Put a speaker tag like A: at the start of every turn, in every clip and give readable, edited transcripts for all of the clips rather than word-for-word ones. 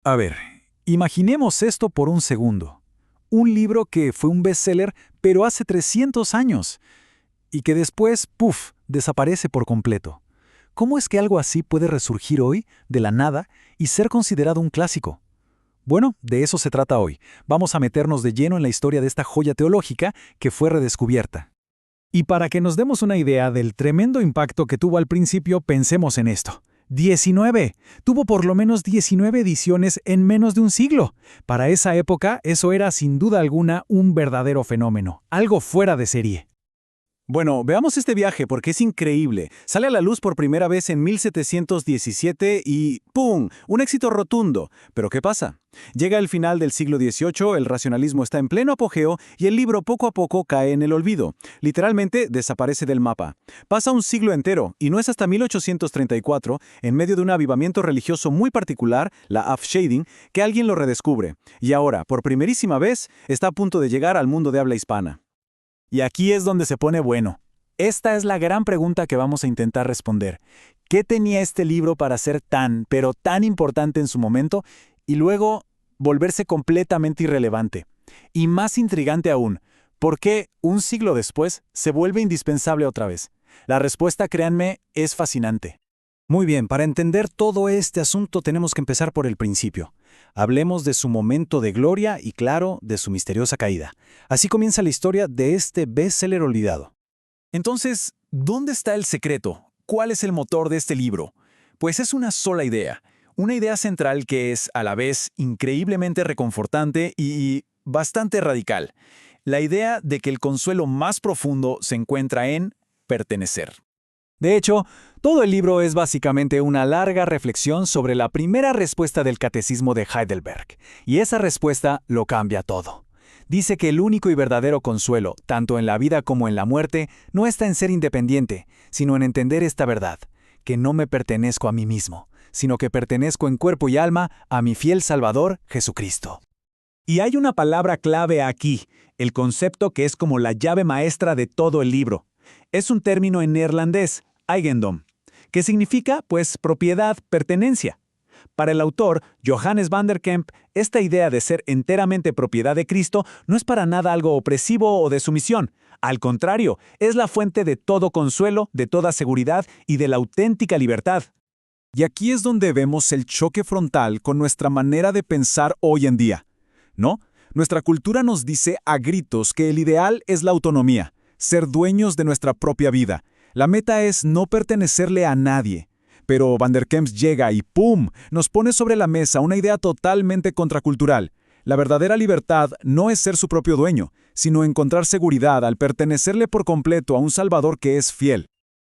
A: A ver, imaginemos esto por un segundo. Un libro que fue un bestseller, pero hace 300 años, y que después, ¡puf!, desaparece por completo. ¿Cómo es que algo así puede resurgir hoy, de la nada, y ser considerado un clásico? Bueno, de eso se trata hoy. Vamos a meternos de lleno en la historia de esta joya teológica que fue redescubierta. Y para que nos demos una idea del tremendo impacto que tuvo al principio, pensemos en esto. 19. Tuvo por lo menos 19 ediciones en menos de un siglo. Para esa época, eso era sin duda alguna un verdadero fenómeno, algo fuera de serie.
B: Bueno, veamos este viaje porque es increíble. Sale a la luz por primera vez en 1717 y ¡pum! Un éxito rotundo. Pero ¿qué pasa? Llega el final del siglo XVIII, el racionalismo está en pleno apogeo y el libro poco a poco cae en el olvido. Literalmente desaparece del mapa. Pasa un siglo entero y no es hasta 1834, en medio de un avivamiento religioso muy particular, la Afshading, que alguien lo redescubre. Y ahora, por primerísima vez, está a punto de llegar al mundo de habla hispana.
A: Y aquí es donde se pone bueno. Esta es la gran pregunta que vamos a intentar responder. ¿Qué tenía este libro para ser tan, pero tan importante en su momento y luego volverse completamente irrelevante? Y más intrigante aún, ¿por qué un siglo después se vuelve indispensable otra vez? La respuesta, créanme, es fascinante. Muy bien, para entender todo este asunto tenemos que empezar por el principio. Hablemos de su momento de gloria y, claro, de su misteriosa caída. Así comienza la historia de este bestseller olvidado.
B: Entonces, ¿dónde está el secreto? ¿Cuál es el motor de este libro? Pues es una sola idea. Una idea central que es, a la vez, increíblemente reconfortante y bastante radical. La idea de que el consuelo más profundo se encuentra en pertenecer.
A: De hecho, todo el libro es básicamente una larga reflexión sobre la primera respuesta del Catecismo de Heidelberg, y esa respuesta lo cambia todo. Dice que el único y verdadero consuelo, tanto en la vida como en la muerte, no está en ser independiente, sino en entender esta verdad, que no me pertenezco a mí mismo, sino que pertenezco en cuerpo y alma a mi fiel Salvador, Jesucristo.
B: Y hay una palabra clave aquí, el concepto que es como la llave maestra de todo el libro. Es un término en neerlandés, eigendom, que significa, pues, propiedad, pertenencia. Para el autor, Johannes van der Kemp, esta idea de ser enteramente propiedad de Cristo no es para nada algo opresivo o de sumisión. Al contrario, es la fuente de todo consuelo, de toda seguridad y de la auténtica libertad.
A: Y aquí es donde vemos el choque frontal con nuestra manera de pensar hoy en día, ¿no? Nuestra cultura nos dice a gritos que el ideal es la autonomía, ser dueños de nuestra propia vida. La meta es no pertenecerle a nadie. Pero Van der Kemp llega y ¡pum!, nos pone sobre la mesa una idea totalmente contracultural. La verdadera libertad no es ser su propio dueño, sino encontrar seguridad al pertenecerle por completo a un Salvador que es fiel.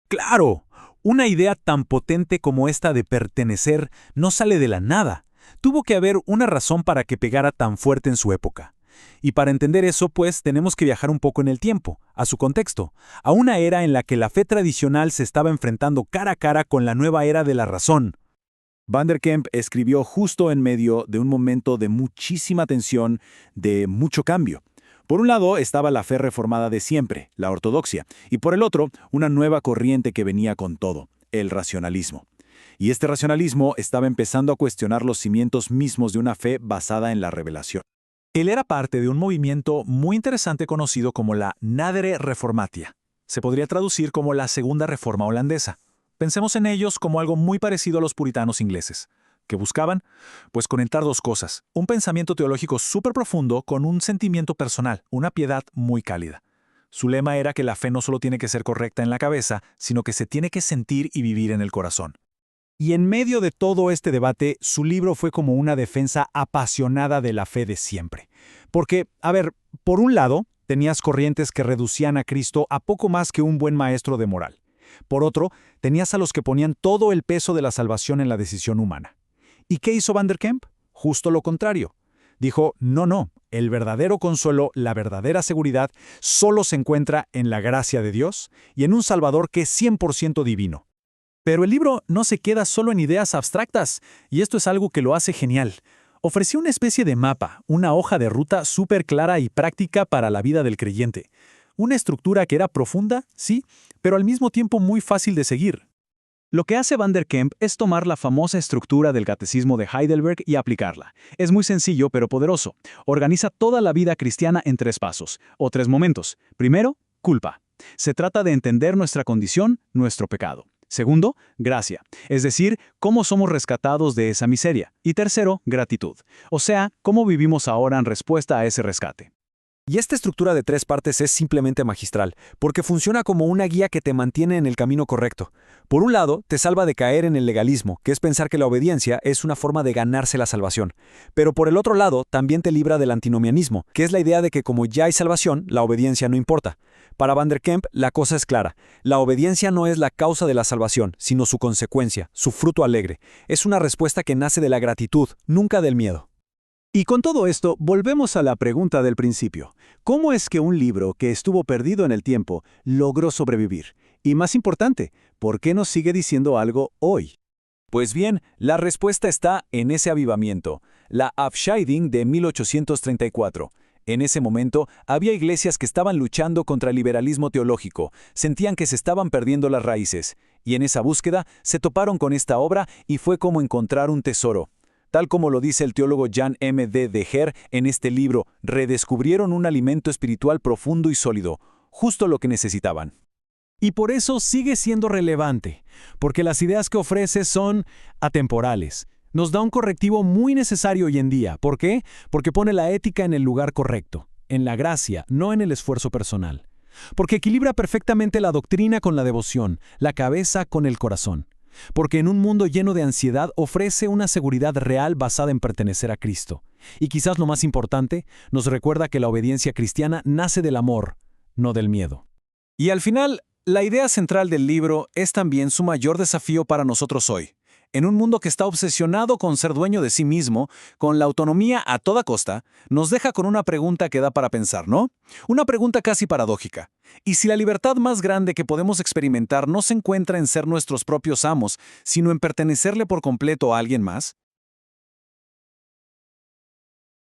A: ¡Claro! Una idea tan potente como esta de pertenecer no sale de la nada. Tuvo que haber una razón para que pegara tan fuerte en su época. Y para entender eso, pues, tenemos que viajar un poco en el tiempo, a su contexto, a una era en la que la fe tradicional se estaba enfrentando cara a cara con la nueva era de la razón.
B: Van der Kemp escribió justo en medio de un momento de muchísima tensión, de mucho cambio. Por un lado estaba la fe reformada de siempre, la ortodoxia, y por el otro, una nueva corriente que venía con todo, el racionalismo. Y este racionalismo estaba empezando a cuestionar los cimientos mismos de una fe basada en la revelación.
A: Él era parte de un movimiento muy interesante conocido como la Nadere Reformatia. Se podría traducir como la Segunda Reforma Holandesa. Pensemos en ellos como algo muy parecido a los puritanos ingleses. ¿Qué buscaban? Pues conectar dos cosas. Un pensamiento teológico súper profundo con un sentimiento personal, una piedad muy cálida. Su lema era que la fe no solo tiene que ser correcta en la cabeza, sino que se tiene que sentir y vivir en el corazón. Y en medio de todo este debate, su libro fue como una defensa apasionada de la fe de siempre. Porque, a ver, por un lado, tenías corrientes que reducían a Cristo a poco más que un buen maestro de moral. Por otro, tenías a los que ponían todo el peso de la salvación en la decisión humana. ¿Y qué hizo Van der Kemp? Justo lo contrario. Dijo, no, el verdadero consuelo, la verdadera seguridad, solo se encuentra en la gracia de Dios y en un Salvador que es 100% divino. Pero el libro no se queda solo en ideas abstractas, y esto es algo que lo hace genial. Ofreció una especie de mapa, una hoja de ruta súper clara y práctica para la vida del creyente. Una estructura que era profunda, sí, pero al mismo tiempo muy fácil de seguir.
B: Lo que hace Van der Kemp es tomar la famosa estructura del Catecismo de Heidelberg y aplicarla. Es muy sencillo pero poderoso. Organiza toda la vida cristiana en 3 pasos, o 3 momentos. Primero, culpa. Se trata de entender nuestra condición, nuestro pecado. Segundo, gracia, es decir, cómo somos rescatados de esa miseria. Y tercero, gratitud, o sea, cómo vivimos ahora en respuesta a ese rescate.
C: Y esta estructura de 3 partes es simplemente magistral, porque funciona como una guía que te mantiene en el camino correcto. Por un lado, te salva de caer en el legalismo, que es pensar que la obediencia es una forma de ganarse la salvación. Pero por el otro lado, también te libra del antinomianismo, que es la idea de que como ya hay salvación, la obediencia no importa. Para Van der Kemp, la cosa es clara. La obediencia no es la causa de la salvación, sino su consecuencia, su fruto alegre. Es una respuesta que nace de la gratitud, nunca del miedo.
B: Y con todo esto, volvemos a la pregunta del principio. ¿Cómo es que un libro que estuvo perdido en el tiempo logró sobrevivir? Y más importante, ¿por qué nos sigue diciendo algo hoy?
A: Pues bien, la respuesta está en ese avivamiento, la Aufscheidung de 1834. En ese momento, había iglesias que estaban luchando contra el liberalismo teológico, sentían que se estaban perdiendo las raíces, y en esa búsqueda se toparon con esta obra y fue como encontrar un tesoro. Tal como lo dice el teólogo Jan M. D. Deger en este libro, redescubrieron un alimento espiritual profundo y sólido, justo lo que necesitaban.
B: Y por eso sigue siendo relevante, porque las ideas que ofrece son atemporales. Nos da un correctivo muy necesario hoy en día. ¿Por qué? Porque pone la ética en el lugar correcto, en la gracia, no en el esfuerzo personal. Porque equilibra perfectamente la doctrina con la devoción, la cabeza con el corazón. Porque en un mundo lleno de ansiedad ofrece una seguridad real basada en pertenecer a Cristo. Y quizás lo más importante, nos recuerda que la obediencia cristiana nace del amor, no del miedo.
A: Y al final, la idea central del libro es también su mayor desafío para nosotros hoy. En un mundo que está obsesionado con ser dueño de sí mismo, con la autonomía a toda costa, nos deja con una pregunta que da para pensar, ¿no? Una pregunta casi paradójica. ¿Y si la libertad más grande que podemos experimentar no se encuentra en ser nuestros propios amos, sino en pertenecerle por completo a alguien más?